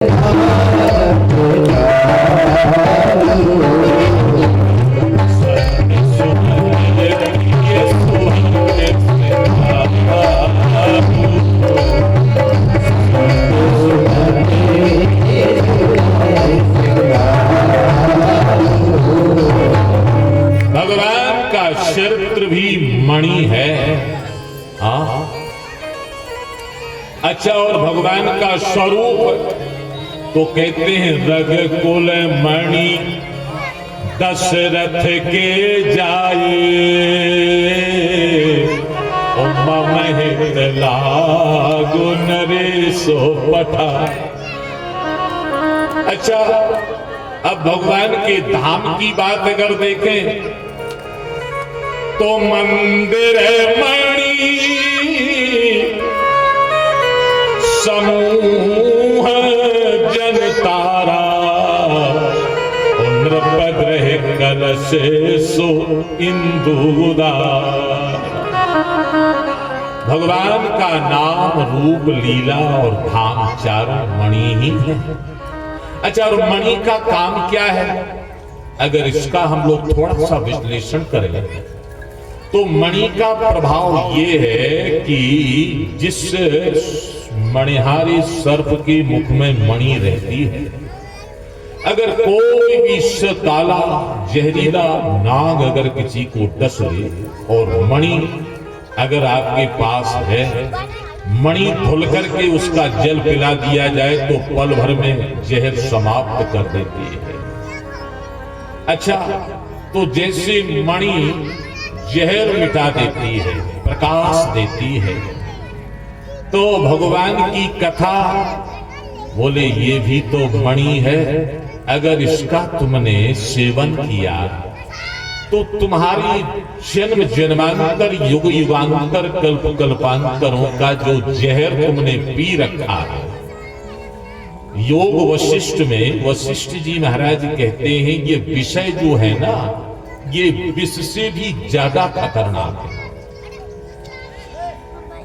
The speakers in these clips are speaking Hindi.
भगवान का शस्त्र भी मणि है। हाँ, अच्छा, और भगवान का स्वरूप तो कहते हैं रघुकुल मणि दशरथ के जाए, महित लागु नरेशो पठा। अच्छा, अब भगवान के धाम की बात अगर देखें तो मंदिर मणि समूह जन तारा, नृपद्रह कलश सो इंदुदा। भगवान का नाम, रूप, लीला और धाम चारों मणि ही है। अच्छा, और मणि का काम क्या है? अगर इसका हम लोग थोड़ा सा विश्लेषण करें तो मणि का प्रभाव ये है कि जिस मणिहारी सर्प के मुख में मणि रहती है, अगर कोई भी काला जहरीला नाग अगर किसी को डस ले और मणि अगर आपके पास है, मणि धुल करके उसका जल पिला दिया जाए तो पल भर में जहर समाप्त कर देती है। अच्छा, तो जैसे मणि जहर मिटा देती है, प्रकाश देती है, तो भगवान की कथा बोले ये भी तो मणि है। अगर इसका तुमने सेवन किया तो तुम्हारी जन्म जन्मांतर युग युगांतर कल्प कल्पांतरों का जो जहर तुमने पी रखा है। योग वशिष्ठ में वशिष्ठ जी महाराज कहते हैं ये विषय जो है ना, ये विष से भी ज्यादा खतरनाक है।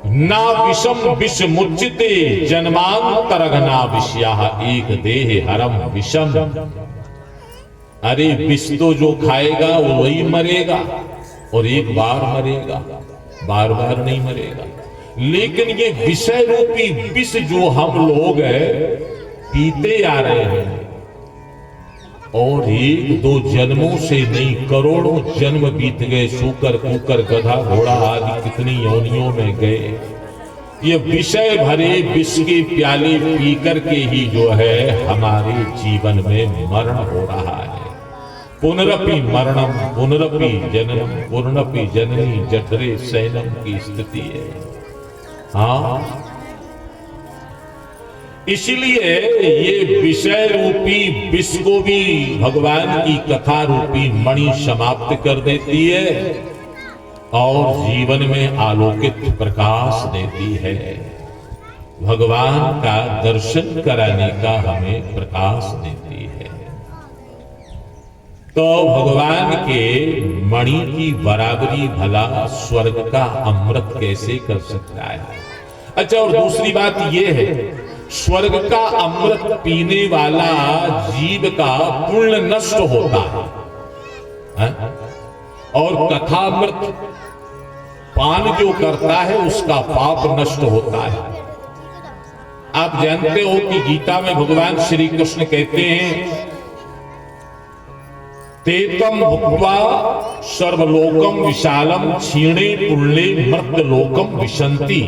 ना विषम विष मुच्यते जन्मांतरघना विषया एक देह हरम विषम। अरे विष तो जो खाएगा वो वही मरेगा, और एक बार मरेगा, बार बार नहीं मरेगा। लेकिन ये विषय रूपी विष जो हम लोग पीते आ रहे हैं, और एक दो जन्मों से नहीं करोड़ों जन्म बीत गए, सूकर कुकर गधा घोड़ा आदि कितनी योनियों में गए, ये विषय भरे विष के प्याले पी करके ही जो है हमारे जीवन में मरण हो रहा है। पुनरपि मरणम पुनरपि जननम पुनरपि जननी जठरे शयनम की स्थिति है। हाँ, इसलिए ये विषय रूपी विष को भी भगवान की कथा रूपी मणि समाप्त कर देती है और जीवन में आलोकित प्रकाश देती है। भगवान का दर्शन कराने का हमें प्रकाश देती है। तो भगवान के मणि की बराबरी भला स्वर्ग का अमृत कैसे कर सकता है? अच्छा, और दूसरी बात यह है, स्वर्ग का अमृत पीने वाला जीव का पुण्य नष्ट होता है, और कथामृत पान जो करता है उसका पाप नष्ट होता है। आप जानते हो कि गीता में भगवान श्री कृष्ण कहते हैं तेतम भुक्त्वा सर्वलोकम विशालम क्षीणे पुण्ये मर्त्यलोकम विशन्ति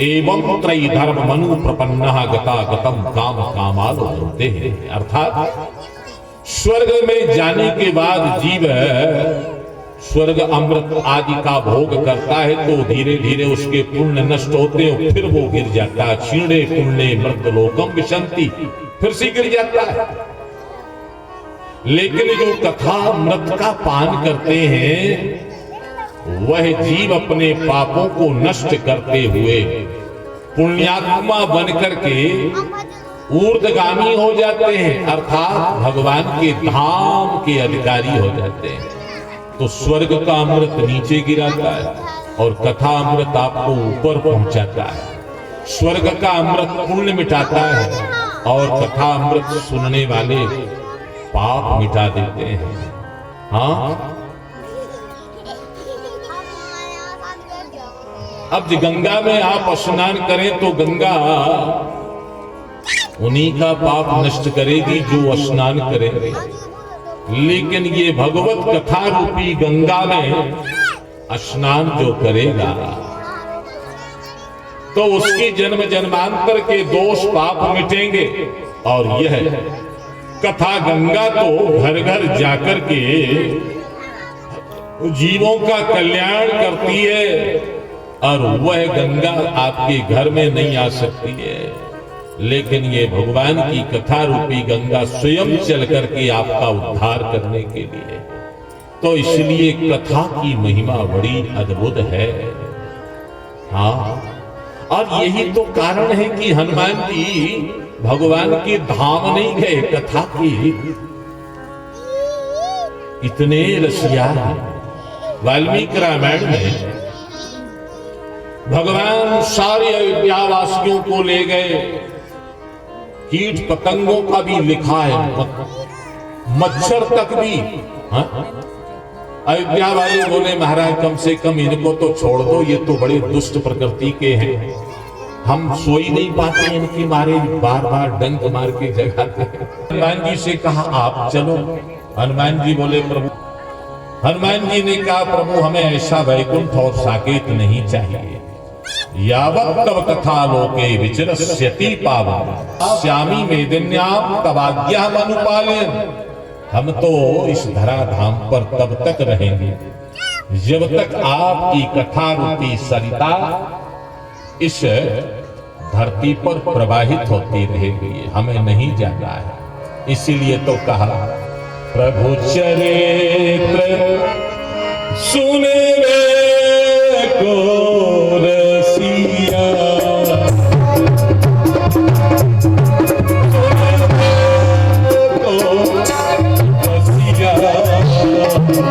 एवं त्रयी धर्म मनु प्रपन्नः गता गतम काम कामालो होते हैं। अर्थात स्वर्ग में जाने के बाद जीव स्वर्ग अमृत आदि का भोग करता है तो धीरे धीरे उसके पुण्य नष्ट होते हैं, फिर वो गिर जाता है। क्षीणे पुण्ये मर्त्यलोकम विशन्ति, फिर से गिर जाता है। लेकिन जो कथामृत का पान करते हैं वह जीव अपने पापों को नष्ट करते हुए पुण्यात्मा बनकर के ऊर्ध्वगामी हो जाते हैं, अर्थात भगवान के धाम के अधिकारी हो जाते हैं। तो स्वर्ग का अमृत नीचे गिराता है और कथा अमृत आपको ऊपर पहुंचाता है। स्वर्ग का अमृत पुण्य मिटाता है और कथा अमृत सुनने वाले पाप मिटा देते हैं। हाँ, अब गंगा में आप स्नान करें तो गंगा उन्हीं का पाप नष्ट करेगी जो स्नान करेंगे, लेकिन ये भगवत कथा रूपी गंगा में स्नान जो करेगा तो उसकी जन्म जन्मांतर के दोष पाप मिटेंगे। और यह कथा गंगा तो घर घर जाकर के जीवों का कल्याण करती है, और वह गंगा आपके घर में नहीं आ सकती है, लेकिन ये भगवान की कथा रूपी गंगा स्वयं चल करके आपका उद्धार करने के लिए। तो इसलिए कथा की महिमा बड़ी अद्भुत है। हाँ, और यही तो कारण है कि हनुमान जी भगवान के धाम नहीं गए, कथा की इतने रसिया हैं। वाल्मीकि रामायण में भगवान सारे अयोध्या वासियों को ले गए, कीट पतंगों का भी लिखा है, मच्छर तक भी। अयोध्या वाले बोले महाराज कम से कम इनको तो छोड़ दो, ये तो बड़े दुष्ट प्रकृति के हैं, हम सोई नहीं पाते इनके मारे, बार बार डंक मार के जगाते हैं। हनुमान जी से कहा आप चलो। हनुमान जी बोले प्रभु, हनुमान जी ने कहा प्रभु हमें ऐसा वैकुंठ और साकेत नहीं चाहिए, यावत् तव कथा लोके विचरस्यति पावन श्यामी मेदिन्याम तवाज्ञा मनुपालन। हम तो इस धराधाम पर तब तक रहेंगे जब तक आपकी कथा रूपी सरिता इस धरती पर प्रवाहित होती रहेगी, हमें नहीं जाना है। इसीलिए तो कहा प्रभु चरित्र सुने को रसिया,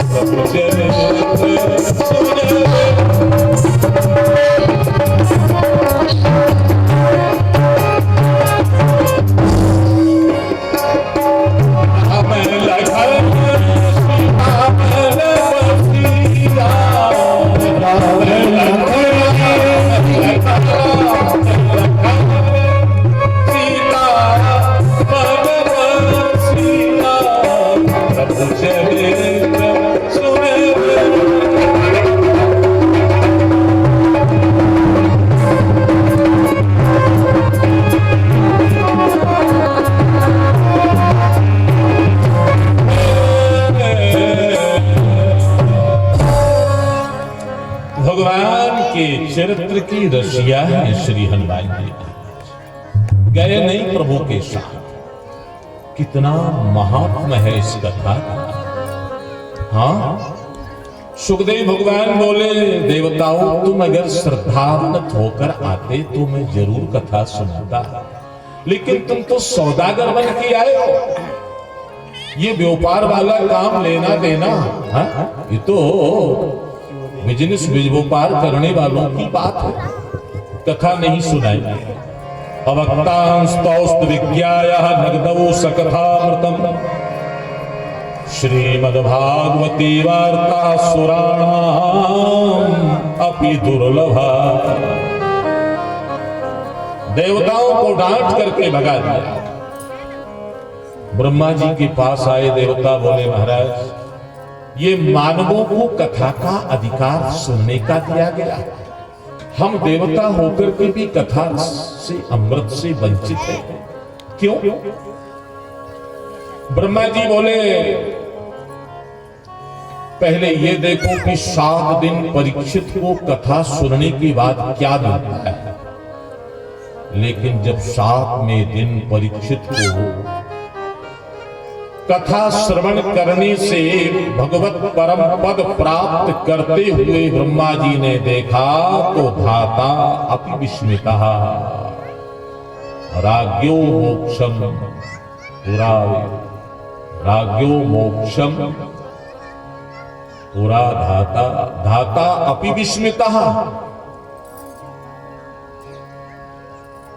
प्रभु चरित्र सुने चरित्र की रसिया है श्री हनुमान जी। गए नहीं प्रभु के साथ, कितना महात्म है इस कथा का। हाँ, सुखदेव भगवान बोले देवताओं तुम अगर श्रद्धावंत होकर आते तो मैं जरूर कथा सुनाता, लेकिन तुम तो सौदागर बन के आए हो, ये व्यापार वाला काम लेना देना, ये तो बिजनेस व्यापार करने वालों की बात है, कथा नहीं सुनाएंगे। अवक्तांस्तौस्त विज्ञाया नगदौ सकथामृतम् श्रीमद्भागवती वार्ता सुराणाम अपि दुर्लभा। देवताओं को डांट करके भगा दिया। ब्रह्मा जी के पास आए देवता, बोले महाराज ये मानवों को कथा का अधिकार सुनने का दिया गया, हम देवता होकर के भी कथा से अमृत से वंचित हैं, क्यों? ब्रह्मा जी बोले पहले ये देखो कि 7 दिन परीक्षित को कथा सुनने के बाद क्या मिलता है, लेकिन जब 7वें दिन परीक्षित को कथा श्रवण करने से भगवत परम पद प्राप्त करते हुए ब्रह्मा जी ने देखा तो धाता अपि विस्मितः राज्ञो मोक्षम पुरा, राज्ञो मोक्षम पुरा धाता, धाता अपि विस्मितः।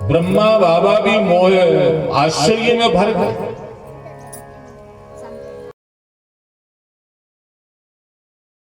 ब्रह्मा बाबा भी मोह आश्चर्य में भर गए।